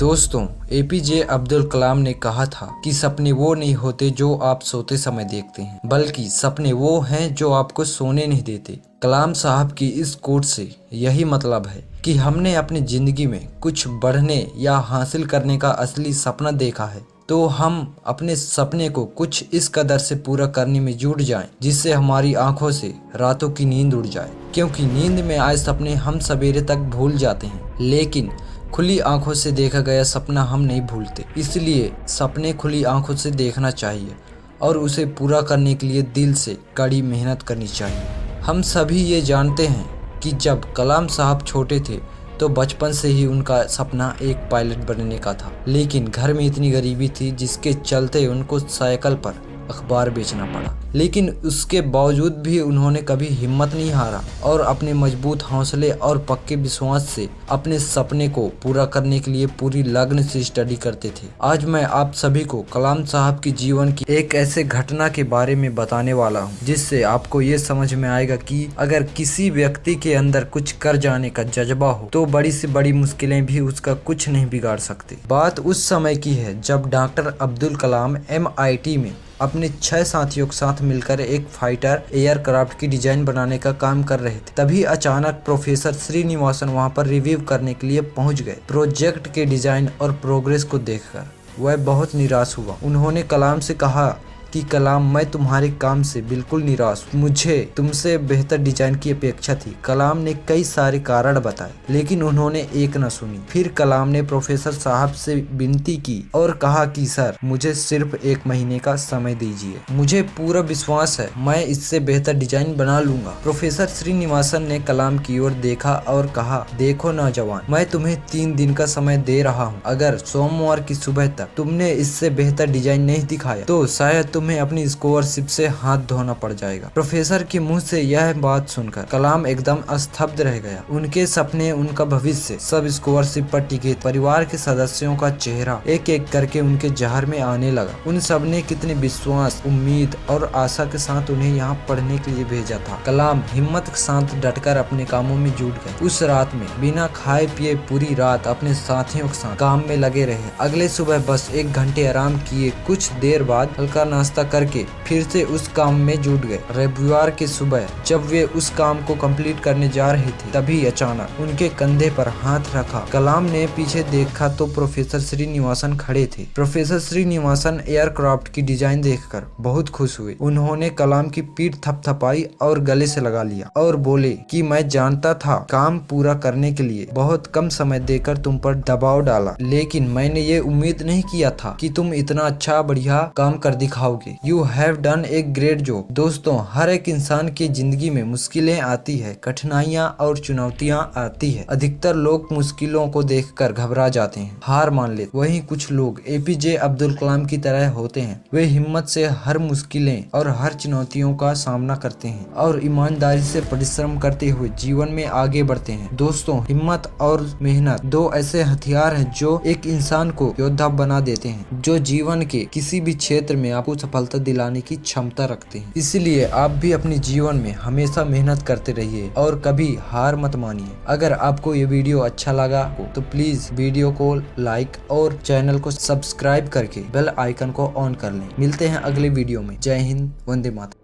दोस्तों, एपीजे अब्दुल कलाम ने कहा था कि सपने वो नहीं होते जो आप सोते समय देखते हैं, बल्कि सपने वो हैं जो आपको सोने नहीं देते। कलाम साहब की इस कोट से यही मतलब है कि हमने अपनी जिंदगी में कुछ बढ़ने या हासिल करने का असली सपना देखा है तो हम अपने सपने को कुछ इस कदर से पूरा करने में जुट जाएं जिससे हमारी आंखों से रातों की नींद उड़ जाए। क्योंकि नींद में आए सपने हम सवेरे तक भूल जाते हैं, लेकिन खुली आंखों से देखा गया सपना हम नहीं भूलते। इसलिए सपने खुली आंखों से देखना चाहिए और उसे पूरा करने के लिए दिल से कड़ी मेहनत करनी चाहिए। हम सभी ये जानते हैं कि जब कलाम साहब छोटे थे तो बचपन से ही उनका सपना एक पायलट बनने का था, लेकिन घर में इतनी गरीबी थी जिसके चलते उनको साइकिल पर अखबार बेचना पड़ा। लेकिन उसके बावजूद भी उन्होंने कभी हिम्मत नहीं हारा और अपने मजबूत हौसले और पक्के विश्वास से अपने सपने को पूरा करने के लिए पूरी लगन से स्टडी करते थे। आज मैं आप सभी को कलाम साहब की जीवन की एक ऐसे घटना के बारे में बताने वाला हूँ जिससे आपको ये समझ में आएगा कि अगर किसी व्यक्ति के अंदर कुछ कर जाने का जज्बा हो तो बड़ी से बड़ी मुश्किलें भी उसका कुछ नहीं बिगाड़ सकती। बात उस समय की है जब डॉक्टर अब्दुल कलाम MIT में अपने 6 साथियों के साथ मिलकर एक फाइटर एयरक्राफ्ट की डिजाइन बनाने का काम कर रहे थे। तभी अचानक प्रोफेसर श्रीनिवासन वहां पर रिव्यू करने के लिए पहुंच गए। प्रोजेक्ट के डिजाइन और प्रोग्रेस को देखकर वह बहुत निराश हुआ। उन्होंने कलाम से कहा कि कलाम, मैं तुम्हारे काम से बिल्कुल निराश हूँ, मुझे तुमसे बेहतर डिजाइन की अपेक्षा थी। कलाम ने कई सारे कारण बताए, लेकिन उन्होंने एक न सुनी। फिर कलाम ने प्रोफेसर साहब से विनती की और कहा कि सर, मुझे सिर्फ 1 महीने का समय दीजिए, मुझे पूरा विश्वास है मैं इससे बेहतर डिजाइन बना लूंगा। प्रोफेसर श्रीनिवासन ने कलाम की ओर देखा और कहा, देखो नौजवान, मैं तुम्हें 3 दिन का समय दे रहा हूँ। अगर सोमवार की सुबह तक तुमने इससे बेहतर डिजाइन नहीं दिखाया तो शायद तुम्हें अपनी स्कॉलरशिप से हाथ धोना पड़ जाएगा। प्रोफेसर के मुंह से यह बात सुनकर कलाम एकदम स्तब्ध रह गया। उनके सपने, उनका भविष्य सब स्कॉलरशिप पर टिके। परिवार के सदस्यों का चेहरा एक एक करके उनके जहर में आने लगा। उन सब ने कितने विश्वास, उम्मीद और आशा के साथ उन्हें यहाँ पढ़ने के लिए भेजा था। कलाम हिम्मत के साथ डटकर अपने कामों में जुट गए। उस रात में बिना खाए पिए पूरी रात अपने साथियों के साथ काम में लगे रहे। अगले सुबह बस 1 घंटे आराम किए। कुछ देर बाद हल्का नाश्ता करके फिर से उस काम में जुट गए। रविवार की सुबह जब वे उस काम को कंप्लीट करने जा रहे थे, तभी अचानक उनके कंधे पर हाथ रखा। कलाम ने पीछे देखा तो प्रोफेसर श्रीनिवासन खड़े थे। प्रोफेसर श्रीनिवासन एयरक्राफ्ट की डिजाइन देखकर बहुत खुश हुए। उन्होंने कलाम की पीठ थपथपाई और गले से लगा लिया और बोले कि मैं जानता था काम पूरा करने के लिए बहुत कम समय देकर तुम पर दबाव डाला, लेकिन मैंने ये उम्मीद नहीं किया था कि तुम इतना अच्छा बढ़िया काम कर दिखाओगे। You have done a great job। दोस्तों, हर एक इंसान की जिंदगी में मुश्किलें आती है, कठिनाइयाँ और चुनौतियाँ आती है। अधिकतर लोग मुश्किलों को देखकर घबरा जाते हैं, हार मान लेते। वहीं कुछ लोग एपीजे अब्दुल कलाम की तरह होते हैं। वे हिम्मत से हर मुश्किलें और हर चुनौतियों का सामना करते हैं और ईमानदारी से परिश्रम करते हुए जीवन में आगे बढ़ते हैं। दोस्तों, हिम्मत और मेहनत 2 ऐसे हथियार हैं जो एक इंसान को योद्धा बना देते हैं, जो जीवन के किसी भी क्षेत्र में आपको सफलता दिलाने की क्षमता रखते हैं। इसलिए आप भी अपने जीवन में हमेशा मेहनत करते रहिए और कभी हार मत मानिए। अगर आपको ये वीडियो अच्छा लगा तो प्लीज वीडियो को लाइक और चैनल को सब्सक्राइब करके बेल आइकन को ऑन कर लें। मिलते हैं अगले वीडियो में। जय हिंद, वंदे मातरम।